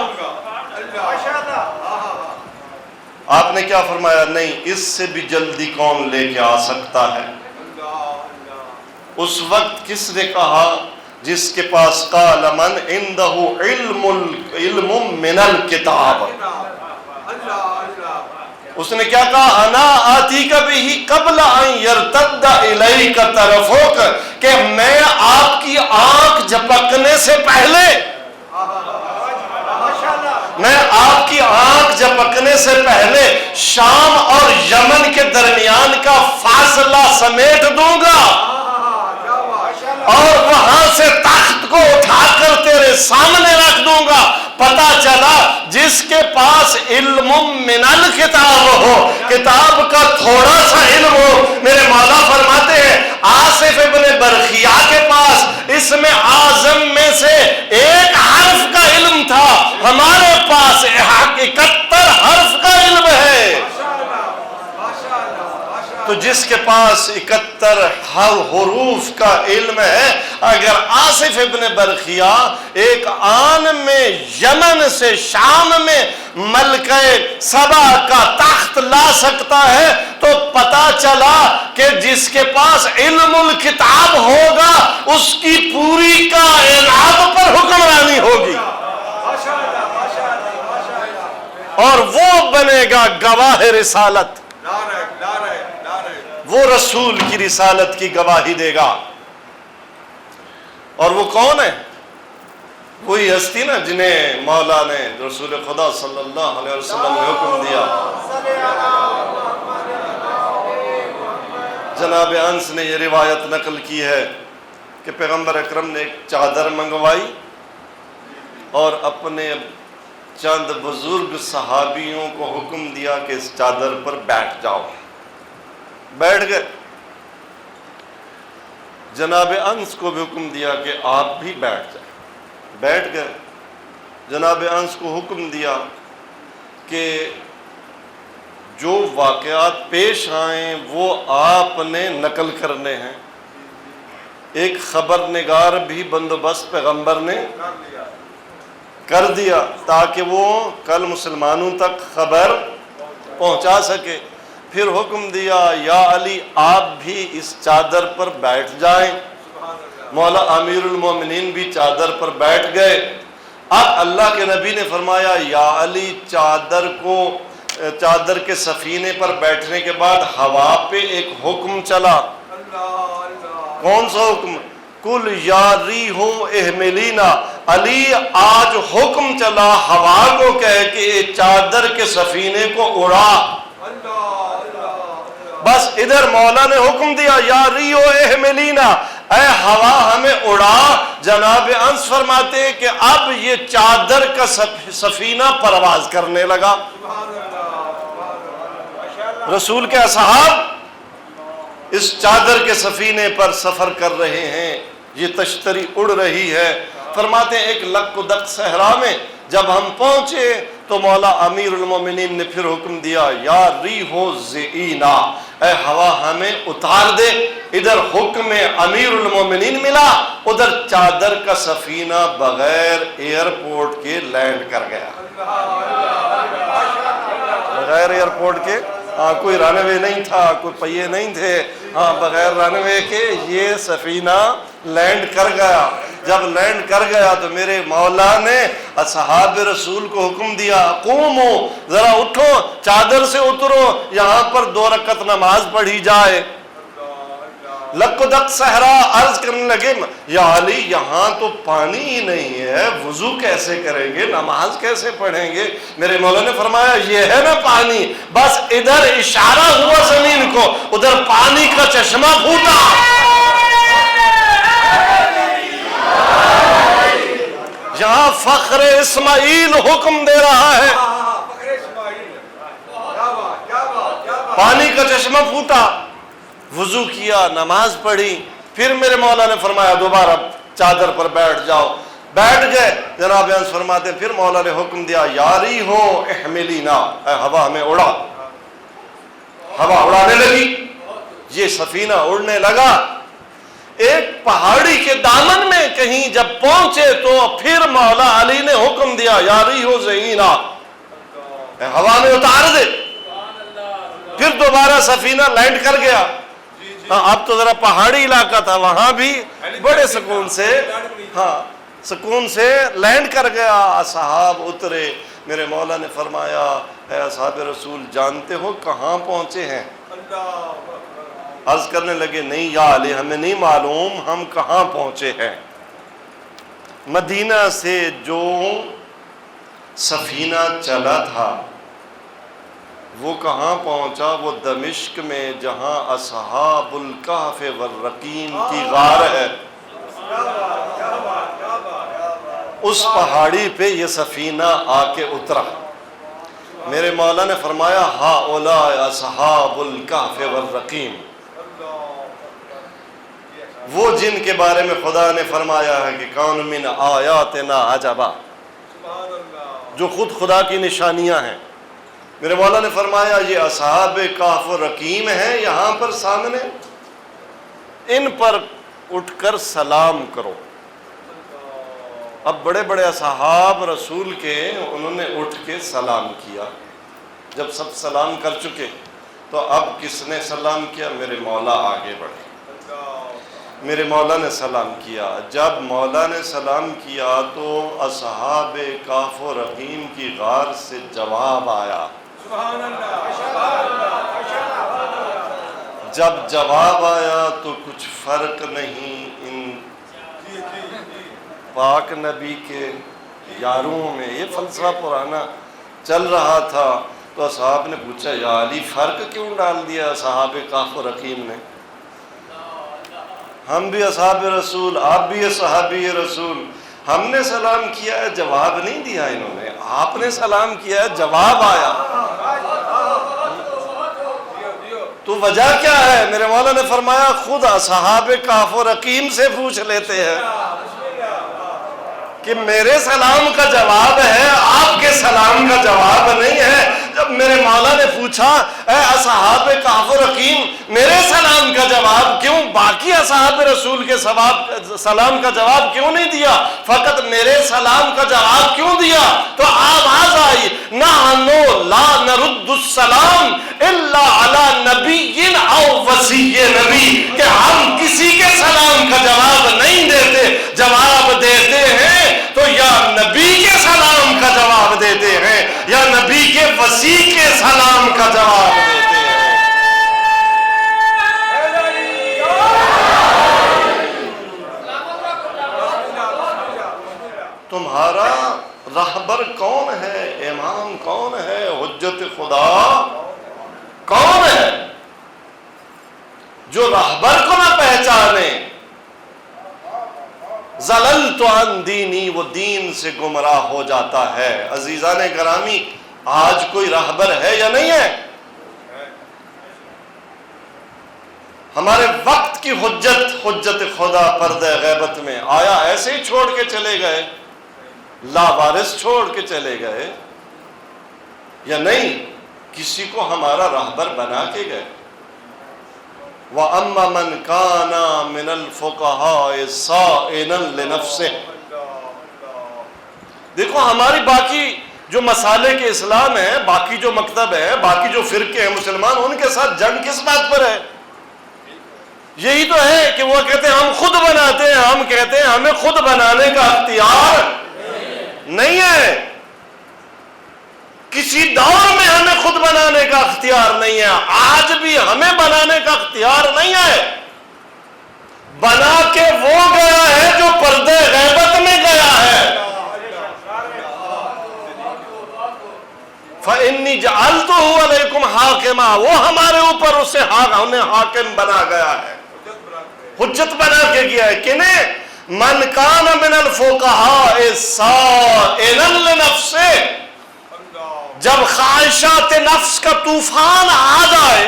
آپ نے کیا فرمایا؟ نہیں، اس سے بھی جلدی کون لے کے آ سکتا ہے؟ اس وقت کس نے کہا؟ جس کے پاس قال من عنده علم من الکتاب۔ اس نے کیا کہا؟ انا آتیک بہ قبل ان یرتد الیک طرفک، کہ میں آپ کی آنکھ جھپکنے سے پہلے، میں آپ کی آنکھ جھپکنے سے پہلے شام اور یمن کے درمیان کا فاصلہ سمیٹ دوں گا اور وہاں سے تخت کو اٹھا کر تیرے سامنے رکھ دوں گا۔ پتا چلا جس کے پاس علم من الکتاب ہو، کتاب کا تھوڑا سا علم ہو، میرے مولا فرماتے ہیں آصف ابن برخیا کے پاس اسم اعظم میں سے ایک حرف کا علم تھا، ہمارے پاس 71 حرف کا علم ہے۔ تو جس کے پاس 71 حروف کا علم ہے، اگر آصف ابن برخیا ایک آن میں یمن سے شام میں ملکہ سبا کا تخت لا سکتا ہے، تو پتا چلا کہ جس کے پاس علم الکتاب ہوگا اس کی پوری کائنات پر حکمرانی ہوگی، اور وہ بنے گا گواہ رسالت، وہ رسول کی رسالت کی گواہی دے گا۔ اور وہ کون ہے؟ وہی ہستی نا جنہیں مولا نے رسول خدا صلی اللہ علیہ وسلم نے حکم دیا۔ جناب انس نے یہ روایت نقل کی ہے کہ پیغمبر اکرم نے ایک چادر منگوائی اور اپنے چند بزرگ صحابیوں کو حکم دیا کہ اس چادر پر بیٹھ جاؤ۔ بیٹھ گئے۔ جناب انس کو بھی حکم دیا کہ آپ بھی بیٹھ جائیں، بیٹھ گئے۔ جناب انس کو حکم دیا کہ جو واقعات پیش آئیں وہ آپ نے نقل کرنے ہیں۔ ایک خبر نگار بھی بندوبست پیغمبر نے کر دیا تاکہ وہ کل مسلمانوں تک خبر پہنچا سکے۔ پھر حکم دیا یا علی آپ بھی اس چادر پر بیٹھ جائیں۔ مولا امیر المومنین بھی چادر پر بیٹھ گئے۔ اب اللہ کے نبی نے فرمایا یا علی چادر کے سفینے پر بیٹھنے کے بعد ہوا پہ ایک حکم چلا. کون سا حکم؟ کل یا ریح احملینا. علی آج حکم چلا ہوا کو کہہ کہ چادر کے سفینے کو اڑا. بس ادھر مولا نے حکم دیا یا ریح احملینا، اے ہوا ہمیں اڑا. جناب انس فرماتے ہیں کہ اب یہ چادر کا سفینہ پرواز کرنے لگا. رسول کے اصحاب اس چادر کے سفینے پر سفر کر رہے ہیں، یہ تشتری اڑ رہی ہے. فرماتے ہیں ایک لک و دک صحرا میں جب ہم پہنچے تو مولا امیر المومنین نے پھر حکم دیا یا ریح زئینا، اے ہوا ہمیں اتار دے. ادھر حکم امیر المومنین ملا، ادھر چادر کا سفینہ بغیر ایئرپورٹ کے لینڈ کر گیا. بغیر ایئرپورٹ کے، کوئی رن وے نہیں تھا، کوئی پہیے نہیں تھے، بغیر رن وے کے یہ سفینہ لینڈ کر گیا. جب لینڈ کر گیا تو میرے مولا نے اصحاب رسول کو حکم دیا قومو، ذرا اٹھو، چادر سے اترو، یہاں پر 2 رکعت نماز پڑھی جائے. لک و دک صحرا عرض کرنے لگے یا علی یہاں تو پانی ہی نہیں ہے، وضو کیسے کریں گے، نماز کیسے پڑھیں گے؟ میرے مولا نے فرمایا یہ ہے نا پانی. بس ادھر اشارہ ہوا زمین کو، ادھر پانی کا چشمہ پھوٹا. یہاں فخر اسماعیل حکم دے رہا ہے، پانی کا چشمہ پھوٹا، وضو کیا، نماز پڑھی. پھر میرے مولا نے فرمایا دوبارہ چادر پر بیٹھ جاؤ. بیٹھ گئے. جناب انس فرماتے پھر مولا نے حکم دیا یا ریح احملینا، اے ہوا ہمیں اڑا. ہوا اڑانے لگی، یہ سفینہ اڑنے لگا. ایک پہاڑی کے دامن میں کہیں جب پہنچے تو پھر مولا علی نے حکم دیا یا ریح زئینا، اے ہوا میں اتار دے. پھر دوبارہ سفینہ لینڈ کر گیا. اب تو ذرا پہاڑی علاقہ تھا، وہاں بھی بڑے سکون سے لینڈ کر گیا. اصحاب اترے. میرے مولا نے فرمایا اے اصحاب رسول جانتے ہو کہاں پہنچے ہیں؟ عرض کرنے لگے نہیں یا علی ہمیں نہیں معلوم ہم کہاں پہنچے ہیں. مدینہ سے جو سفینہ چلا تھا وہ کہاں پہنچا؟ وہ دمشق میں جہاں اصحاب الکہف والرقیم کی غار ہے، اس پہاڑی پہ یہ سفینہ آ کے اترا. میرے مولا نے فرمایا ہؤلاء اصحاب الکہف والرقیم، وہ جن کے بارے میں خدا نے فرمایا ہے کہ کون من آیاتنا عجبا، جو خود خدا کی نشانیاں ہیں. میرے مولا نے فرمایا یہ اصحاب کہف و رقیم ہیں یہاں پر سامنے، ان پر اٹھ کر سلام کرو. اب بڑے بڑے اصحاب رسول کے انہوں نے اٹھ کے سلام کیا. جب سب سلام کر چکے تو اب کس نے سلام کیا؟ میرے مولا آگے بڑھے. میرے مولا نے سلام کیا. جب مولا نے سلام کیا تو اصحاب کہف و رقیم کی غار سے جواب آیا. جب جواب آیا تو کچھ فرق نہیں ان پاک نبی کے یاروں میں. یہ فلسفہ پرانا چل رہا تھا. تو اصحاب نے پوچھا یا علی فرق کیوں ڈال دیا اصحاب کہف و رقیم نے؟ ہم بھی اصحاب رسول، آپ بھی صحابی رسول. ہم نے سلام کیا ہے جواب نہیں دیا انہوں نے، آپ نے سلام کیا ہے جواب آیا. تو وجہ کیا ہے؟ میرے مولا نے فرمایا خود اصحاب کہف و رقیم سے پوچھ لیتے ہیں کہ میرے سلام کا جواب ہے، آپ کے سلام کا جواب نہیں ہے. جب میرے مولا نے پوچھا اے اصحاب کہف و رقیم میرے سلام کا جواب کیوں، باقی اصحاب رسول کے سلام کا جواب کیوں نہیں دیا، فقط میرے سلام کا جواب کیوں دیا؟ تو آواز آئی نحنو لا نرد السلام الا علی نبی او وصی نبی، کہ ہم کسی کے سلام کا جواب نہیں دیتے، جواب دیتے ہیں تو یا نبی مسیح کے سلام کا جواب دیتے ہیں۔ تمہارا رہبر کون ہے؟ امام کون ہے؟ حجت خدا کون ہے؟ جو رہبر کو نہ پہچانے، زللت عن دینی، وہ دین سے گمراہ ہو جاتا ہے۔ عزیزان گرامی، آج کوئی رہبر ہے یا نہیں ہے؟ ہمارے وقت کی حجت خدا پردہ غیبت میں آیا ایسے ہی چھوڑ کے چلے گئے، لاوارث چھوڑ کے چلے گئے، یا نہیں کسی کو ہمارا رہبر بنا کے گئے؟ وَأَمَّا مَنْ كَانَ مِنَ الْفُقَهَاءِ صَائِنًا لِنَفْسِهِ۔ دیکھو ہماری باقی جو مسالے کے اسلام ہیں، باقی جو مکتب ہیں، باقی جو فرقے ہیں مسلمان، ان کے ساتھ جنگ کس بات پر ہے؟ یہی تو ہے کہ وہ کہتے ہیں ہم خود بناتے ہیں، ہم کہتے ہیں ہمیں خود بنانے کا اختیار نہیں ہے، کسی دور میں ہمیں خود بنانے کا اختیار نہیں ہے، آج بھی ہمیں بنانے کا اختیار نہیں ہے۔ بنا کے وہ گیا ہے جو پردے غیبت میں گیا ہے۔ فَإِنِّي جَعَلْتُهُ عَلَيْكُمْ حَاكِمًا، وہ ہمارے اوپر اسے ہمیں حاکم بنا گیا ہے، حجت بنا کے گیا ہے۔ کنہیں؟ من کان من الفقہاء صائلا لنفسہ، جب خواہشات نفس کا طوفان آ جائے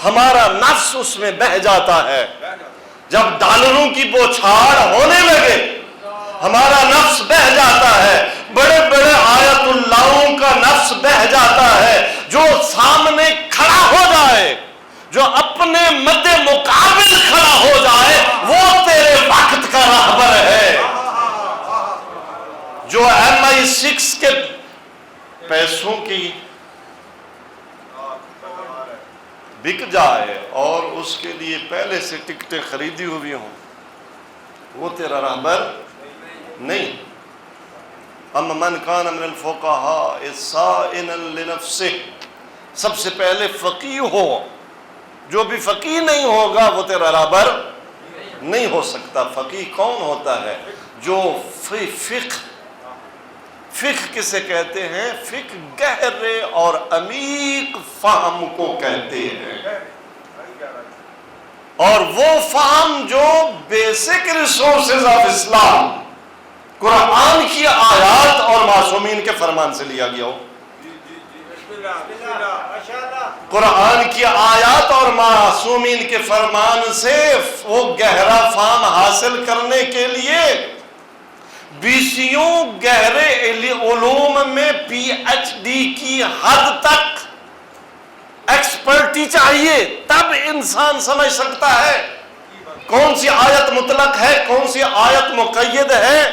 ہمارا نفس اس میں بہہ جاتا ہے، جب ڈالروں کی بوچھاڑ ہونے لگے ہمارا نفس بہہ جاتا ہے، بڑے بڑے آیت اللہوں کا نفس بہہ جاتا ہے، جو سامنے کھڑا ہو جائے، جو اپنے مد مقابل کھڑا ہو جائے، وہ تیرے وقت کا رہبر ہے۔ جو MI6 کے پیسوں کی بک جائے اور اس کے لیے پہلے سے ٹکٹیں خریدی ہوئی ہوں، وہ تیرا رہبر نہیں۔ اما من کان من الفقہاء صائنا لنفسہ، سب سے پہلے فقیہ ہو، جو بھی فقیہ نہیں ہوگا وہ تیرا رہبر نہیں ہو سکتا۔ فقیہ کون ہوتا ہے؟ جو فقہ کسے کہتے ہیں؟ فقہ گہرے اور عمیق فہم کو کہتے ہیں، اور وہ فہم جو بیسک ریسورسز آف اسلام، قرآن کی آیات اور معصومین کے فرمان سے لیا گیا ہو۔ قرآن کی آیات اور معصومین کے فرمان سے وہ گہرا فہم حاصل کرنے کے لیے بیسیوں گہرے علوم میں PhD کی حد تک ایکسپرٹی چاہیے، تب انسان سمجھ سکتا ہے کون سی آیت مطلق ہے، کون سی آیت مقید ہے،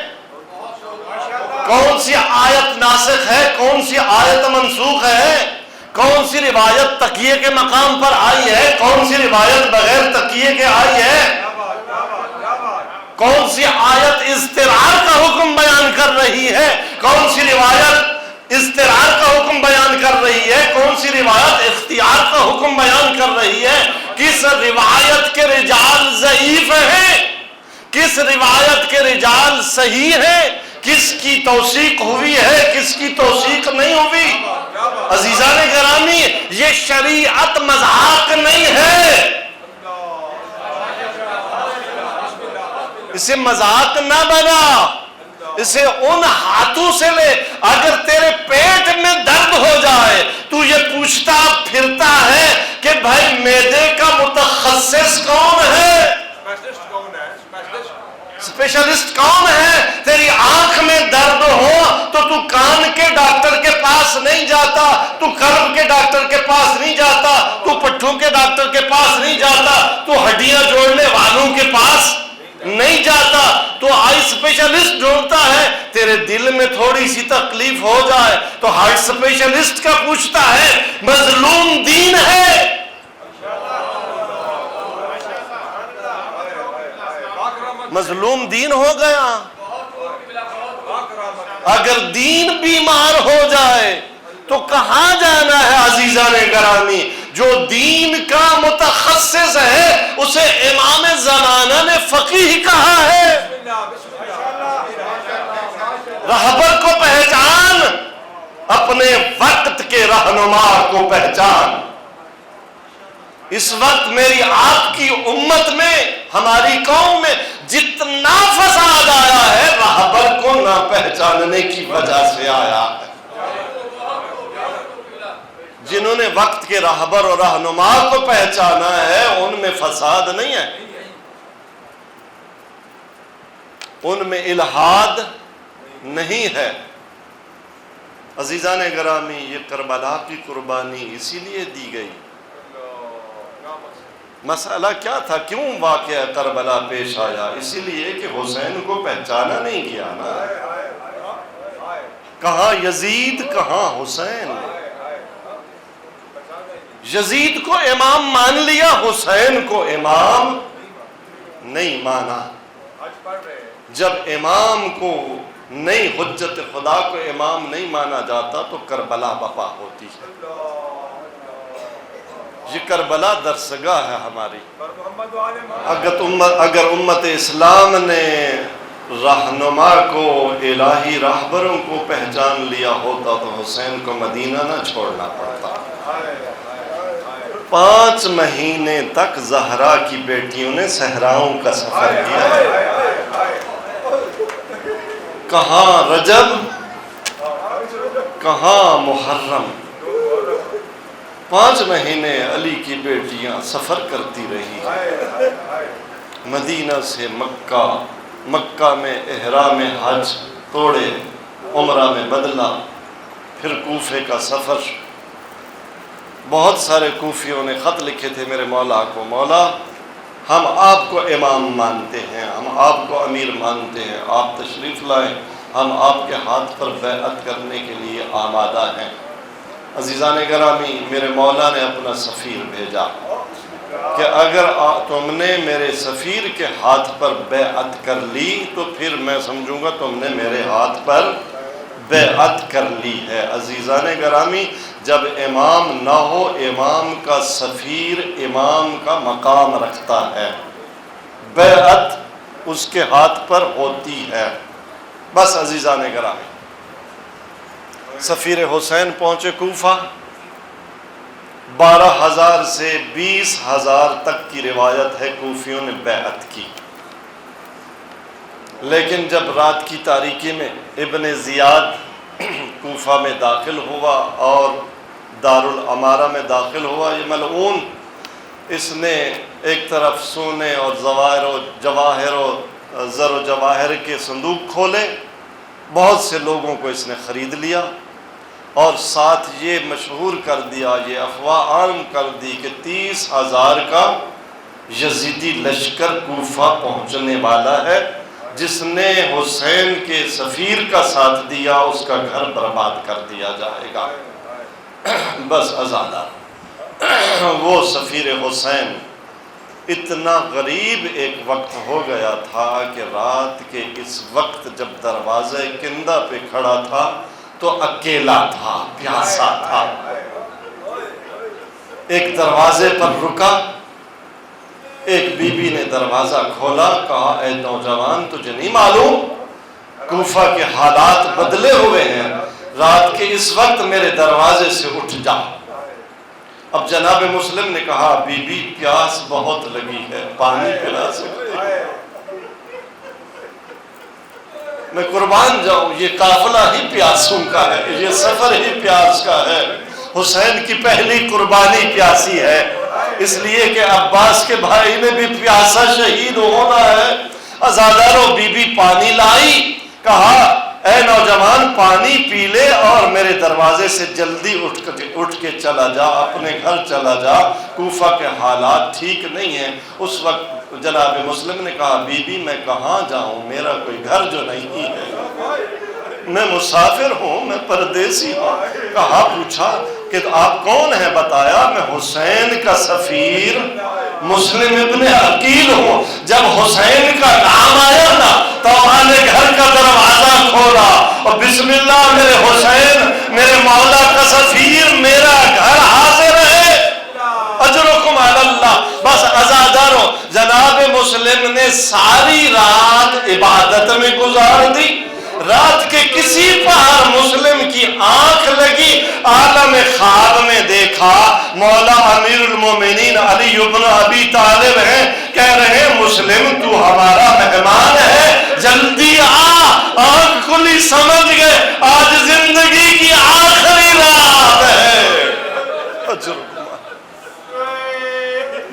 کون سی آیت ناسخ ہے، کون سی آیت منسوخ ہے، کون سی روایت تکیے کے مقام پر آئی ہے، کون سی روایت بغیر تکیے کے آئی ہے، کون سی آیت اضطرار کا حکم بیان کر رہی ہے، کون سی روایت اضطرار کا حکم بیان کر رہی ہے، کون سی روایت اختیار کا حکم بیان کر رہی ہے، کس روایت کے رجال ضعیف ہیں، کس روایت کے رجال صحیح ہیں، کس کی توثیق ہوئی ہے، کس کی توثیق نہیں ہوئی۔ عزیزان گرامی، یہ شریعت مذاق نہیں ہے، اسے مذاق نہ بنا، اسے ان ہاتھوں سے لے۔ اگر تیرے پیٹ میں درد ہو جائے تو یہ پوچھتا پھرتا ہے کہ بھائی معدے کا متخصص کون ہے، اسپیشلسٹ کون ہے؟ تیری آنکھ میں درد ہو تو کان کے ڈاکٹر کے پاس نہیں جاتا، تو قلب کے ڈاکٹر کے پاس نہیں جاتا، تو پٹھوں کے ڈاکٹر کے پاس نہیں جاتا، تو ہڈیاں جوڑنے والوں کے پاس نہیں جاتا، تو آئی اسپیشلسٹ ڈھونڈتا ہے۔ تیرے دل میں تھوڑی سی تکلیف ہو جائے تو ہارٹ اسپیشلسٹ کا پوچھتا ہے۔ مظلوم دین ہے، مظلوم دین ہو گیا۔ اگر دین بیمار ہو جائے تو کہاں جانا ہے عزیزان گرامی؟ جو دین کا متخصص ہے اسے امام زمانہ نے فقیہ کہا ہے۔ رہبر کو پہچان، اپنے وقت کے رہنما کو پہچان۔ اس وقت میری آپ کی امت میں، ہماری قوم میں جتنا فساد آیا ہے رہبر کو نہ پہچاننے کی وجہ سے آیا ہے۔ جنہوں نے وقت کے رہبر اور رہنما کو پہچانا ہے ان میں فساد نہیں ہے، ان میں الحاد نہیں ہے۔ عزیزان گرامی، یہ کربلا کی قربانی اسی لیے دی گئی۔ مسئلہ کیا تھا؟ کیوں واقعہ کربلا پیش آیا؟ اسی لیے کہ حسین کو پہچانا نہیں گیا نا۔ کہاں یزید، کہاں حسین؟ یزید کو امام مان لیا، حسین کو امام نہیں مانا۔ جب امام کو نہیں، حجت خدا کو امام نہیں مانا جاتا تو کربلا بپا ہوتی ہے۔ یہ کربلا درسگاہ ہے ہماری۔ اگر امت اسلام نے رہنما کو، الہی راہبروں کو پہچان لیا ہوتا تو حسین کو مدینہ نہ چھوڑنا پڑتا۔ 5 مہینے تک زہرا کی بیٹیوں نے صحراؤں کا سفر کیا۔ کہاں رجب، کہاں محرم، 5 مہینے علی کی بیٹیاں سفر کرتی رہی۔ مدینہ سے مکہ، مکہ میں احرام حج توڑے، عمرہ میں بدلا، پھر کوفے کا سفر۔ بہت سارے کوفیوں نے خط لکھے تھے میرے مولا کو، مولا ہم آپ کو امام مانتے ہیں، ہم آپ کو امیر مانتے ہیں، آپ تشریف لائیں، ہم آپ کے ہاتھ پر بیعت کرنے کے لیے آمادہ ہیں۔ عزیزان گرامی، میرے مولا نے اپنا سفیر بھیجا کہ اگر تم نے میرے سفیر کے ہاتھ پر بیعت کر لی تو پھر میں سمجھوں گا تم نے میرے ہاتھ پر بیعت کر لی ہے۔ عزیزان گرامی، جب امام نہ ہو، امام کا سفیر امام کا مقام رکھتا ہے، بیعت اس کے ہاتھ پر ہوتی ہے۔ بس عزیزان گرامی، سفیر حسین پہنچے کوفہ، 12,000 سے 20,000 تک کی روایت ہے کوفیوں نے بیعت کی۔ لیکن جب رات کی تاریکی میں ابن زیاد کوفہ میں داخل ہوا اور دارالامارہ میں داخل ہوا، یہ ملعون، اس نے ایک طرف سونے اور زواہر و جواہر و زر و جواہر کے صندوق کھولے، بہت سے لوگوں کو اس نے خرید لیا، اور ساتھ یہ مشہور کر دیا، یہ افواہ عام کر دی کہ 30,000 کا یزیدی لشکر کوفہ پہنچنے والا ہے، جس نے حسین کے سفیر کا ساتھ دیا اس کا گھر برباد کر دیا جائے گا۔ بس ازادہ وہ سفیر حسین اتنا غریب ایک وقت ہو گیا تھا کہ رات کے اس وقت جب دروازے کندہ پہ کھڑا تھا تو اکیلا تھا، پیاسا تھا۔ ایک دروازے پر رکا، ایک بی بی نے دروازہ کھولا، کہا اے نوجوان تجھے نہیں معلوم کوفہ کے حالات بدلے ہوئے ہیں، رات کے اس وقت میرے دروازے سے اٹھ جا۔ اب جناب مسلم نے کہا بی بی پیاس بہت لگی ہے، پانی پلا سکتے ہیں؟ میں قربان جاؤں، یہ قافلہ ہی پیاسوں کا ہے، یہ سفر ہی پیاس کا ہے۔ حسین کی پہلی قربانی پیاسی ہے، اس لیے کہ عباس کے بھائی نے بھی پیاسا شہید ہونا ہے۔ ازادارو بی بی پانی لائی، کہا اے نوجوان پانی پی لے اور میرے دروازے سے جلدی اٹھ کے چلا جا، اپنے گھر چلا جا، کوفہ کے حالات ٹھیک نہیں ہیں۔ اس وقت جناب مسلم نے کہا بی بی میں کہاں جاؤں، میرا کوئی گھر جو نہیں ہے، میں مسافر ہوں، میں پردیسی ہوں۔ کہا پوچھا کہ آپ کون ہیں؟ بتایا میں حسین کا سفیر مسلم ابن عقیل ہوں۔ جب حسین کا نام آیا نا تو وہاں نے گھر کا دروازہ کھولا اور بسم اللہ میرے حسین، میرے مولا قصد مسلم نے ساری رات عبادت میں گزار دی. رات کے کسی پہر مسلم کی آنکھ لگی، عالم خواب میں دیکھا مولا امیر المومنین علی بن ابی طالب ہیں، کہہ رہے ہیں مسلم تو ہمارا مہمان ہے، جلدی آنکھ کھلی، سمجھ گئے آج زندگی کی آخری رات ہے.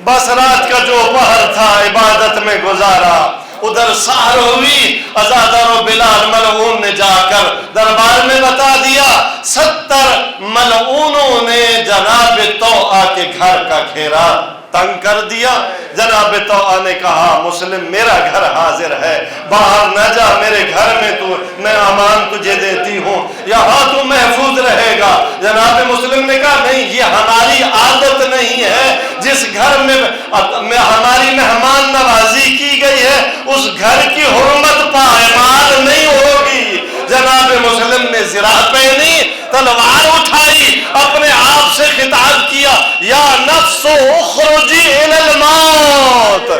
بس رات کا جو پہر تھا عبادت میں گزارا. ادھر سحر ہوئی، عزادار و بلال ملعون نے جا کر دربار میں بتا دیا 70 ملعونوں نے جناب طوعا کے گھر کا گھیرا تنگ کر دیا. جناب طوعا نے کہا مسلم میرا گھر حاضر ہے، باہر نہ جا، میرے گھر میں تو میں امان تجھے دیتی ہوں، یہاں تو محفوظ رہے گا. جناب مسلم نے کہا نہیں، یہ ہماری عادت نہیں ہے، جس گھر میں ہماری مہمان نوازی کی گئی ہے اس گھر کی حرمت پائمال نہیں ہوگی. جناب مسلم نے زرہ پہنی، تلوار اٹھائی، اپنے آپ سے خطاب کیا یا نفس اخرجی الی الموت،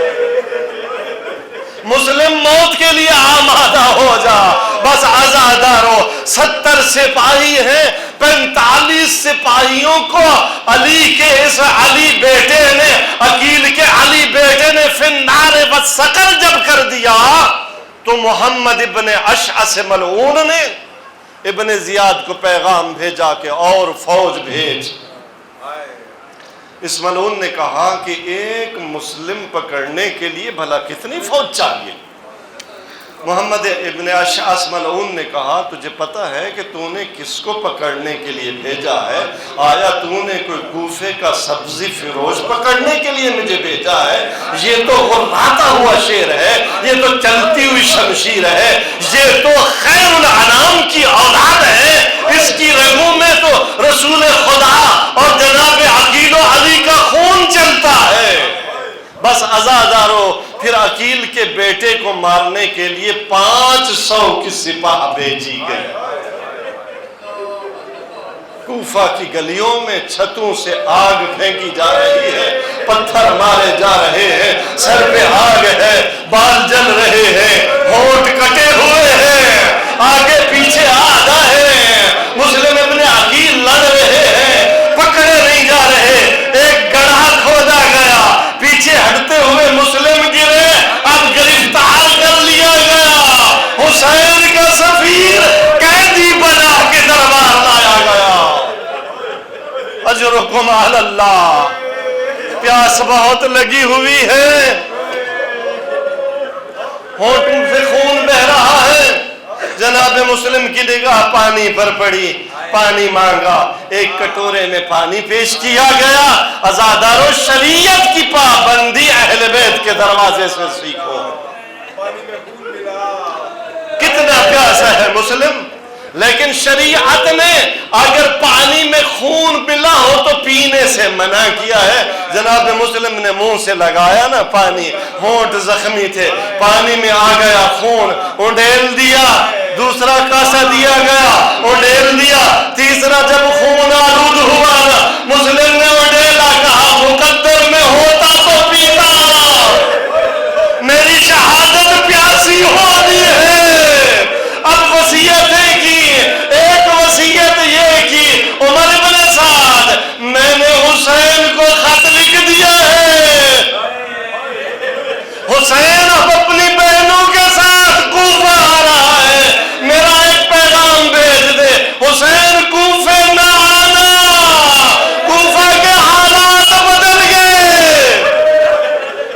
مسلم موت کے لیے آمادہ ہو جا. بس عزادارو 70 سپاہی ہیں، 45 سپاہیوں کو علی کے اس علی بیٹے نے، عقیل کے علی بیٹے نے فنار والسقر جب کر دیا تو محمد ابن اشعث ملعون نے ابن زیاد کو پیغام بھیجا کہ اور فوج بھیج. اس ملعون نے کہا کہ ایک مسلم پکڑنے کے لیے بھلا کتنی فوج چاہیے؟ محمد ابن اشعث ملعون نے کہا تجھے پتہ ہے کہ تو نے کس کو پکڑنے کے لیے بھیجا ہے؟ آیا تو نے کوئی کوفے کا سبزی فروش پکڑنے کے لیے مجھے بھیجا ہے؟ یہ تو غراتا ہوا شیر ہے، یہ تو چلتی ہوئی شمشیر ہے، یہ تو خیر الانام کی اولاد ہے، اس کی رگوں میں تو رسول خدا اور جناب عقیل و علی کا خون چلتا ہے. بس عزادارو پھر عقیل کے بیٹے کو مارنے کے لیے 500 کی سپاہ بھیجی گئی. کوفہ کی گلیوں میں چھتوں سے آگ پھینکی جا رہی ہے، پتھر مارے جا رہے ہیں، سر پہ آگ ہے، بال جل رہے ہیں، ہونٹ کٹے ہوئے ہیں، آگے پیچھے آدھا ہے، مسلم ابن عقیل لڑ رہے ہیں، پکڑے نہیں جا رہے. ایک گڑھا کھودا گیا، پیچھے ہٹتے ہوئے مسلم گرے، اب گرفتار کر لیا گیا، حسین کا سفیر قیدی بنا کے دربار لایا گیا. اجرکم علی اللہ. پیاس بہت لگی ہوئی ہے، ہونٹوں سے خون بہ رہا ہے. جناب مسلم کی نگاہ پانی پر پڑی، پانی مانگا، ایک کٹورے میں پانی پیش کیا گیا. عزادارو شریعت کی پابندی اہل بیت کے دروازے سے سیکھو. کتنا پیاسا ہے مسلم، لیکن شریعت نے اگر پانی میں خون ملا ہو تو پینے سے منع کیا ہے. جناب مسلم نے منہ سے لگایا نا پانی، ہونٹ زخمی تھے، پانی میں آ گیا خون، اونڈیل دیا، دوسرا کاسا دیا گیا، اونڈیل دیا، تیسرا جب خون آلود ہوا نا مسلم نے اونڈیلا، کہا مقدر میں ہوتا تو پیتا، میری شہادت پیاسی ہو رہی ہے. اب وصیتیں کی، ایک وصیت یہ کی عمر بن سعد، میں نے حسین کو خط لکھ دیا ہے، حسین اب اپنی بہنوں کے ساتھ کوفہ آ رہا ہے، میرا ایک پیغام بھیج دے، حسین کوفے نہ آنا، کوفہ کے حالات بدل گئے.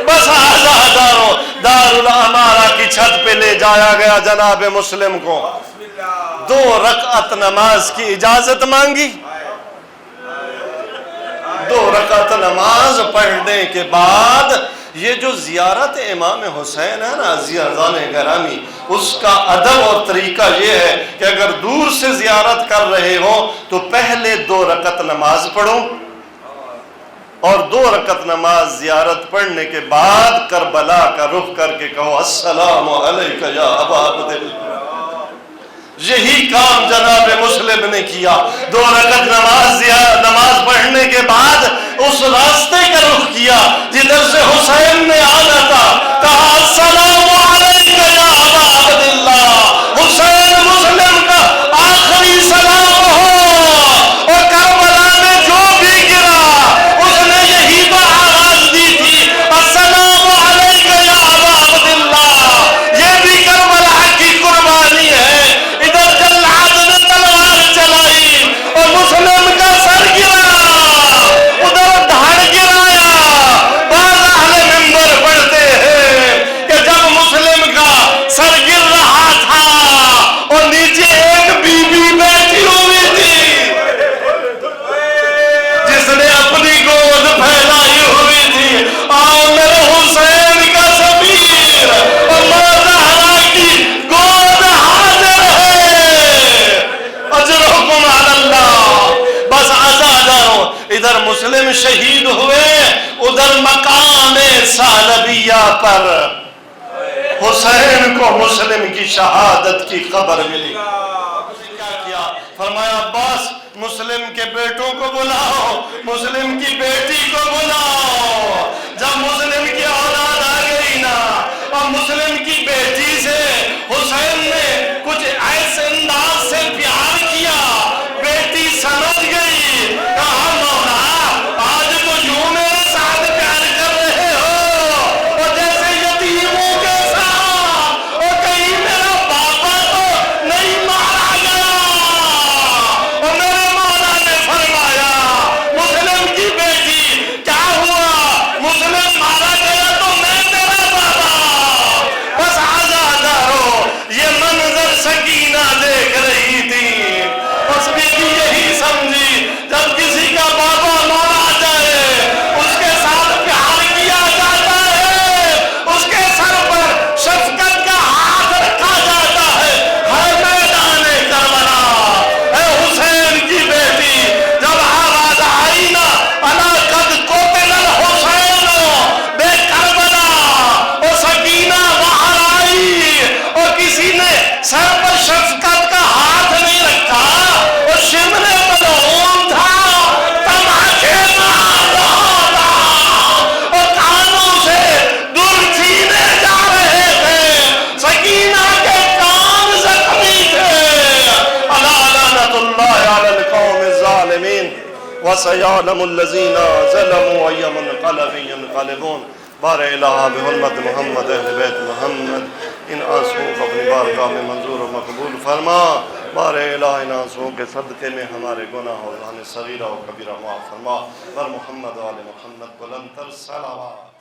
بس عزادارو دار الامارہ کی چھت پہ لے جایا گیا جناب مسلم کو. 2 رکعت نماز کی اجازت مانگی. 2 رکعت نماز پڑھنے کے بعد یہ جو زیارت امام حسین ہے نا عزیزان گرامی، اس کا ادب اور طریقہ یہ ہے کہ اگر دور سے زیارت کر رہے ہو تو پہلے 2 رکعت نماز پڑھو، اور 2 رکعت نماز زیارت پڑھنے کے بعد کربلا کا رخ کر کے کہو السلام علیکہ یا ابا عبداللہ. یہی کام جناب مسلم نے کیا. 2 رکعت نماز پڑھنے کے بعد اس راستے کا رخ کیا جدھر سے حسین نے آنا تھا. کہا شہادت کی خبر ملی۔ کیا کیا؟ فرمایا عباس مسلم کے بیٹوں کو بلاؤ، مسلم کی بیٹی کو بلاؤ۔ جب مسلم کی اولاد آ گئی نا اور مسلم کی بیٹی سے حسین نے کچھ ایسے انداز سے پیار کیا، بیٹی سمجھ گئی، کہا مولا آج تو یوں میرے ساتھ پیار کر رہے ہو اور جیسے یتیموں کے ساتھ، اور کہیں میرا بابا تو نہیں مارا گیا۔ اور میرے مولا نے فرمایا مسلم کی بیٹی کیا ہوا؟ مسلم مارا گیا تو میں تیرا بابا، بس آزاد ہو۔ یہ منظر سکینہ دیکھ رہی تھی، اس بھی یہی سمجھی جب کسی کا بابا مارا جائے اس کے ساتھ پیار کیا جاتا ہے، اس کے سر پر شفقت کا ہاتھ رکھا جاتا ہے۔ ہر میدان کربلا اے حسین کی بیٹی جب آواز آئی نا الا قد قتل الحسین بے کربلا، اور سکینہ باہر آئی اور کسی نے سر پر شفقت کا ہاتھ نہیں رکھا، اور شملے ملعون تھا، تماچے مار رہا تھا اور کانوں سے دل سینے جا رہے تھے، سکینہ کے کان زخمی تھے۔ الا لعنت اللہ علی القوم الظالمین وسيعلم الذين ظلموا أي منقلب ينقلبون۔ بار الہ بحرمت محمد اہل بیت محمد ان آنسوؤں کو اپنی بارگاہ میں منظور و مقبول فرما۔ بار الہ ان آنسوؤں کے صدقے میں ہمارے گناہ اور صغیرہ و کبیرہ معاف فرما۔ بر محمد و آل محمد بلند تر صلوات۔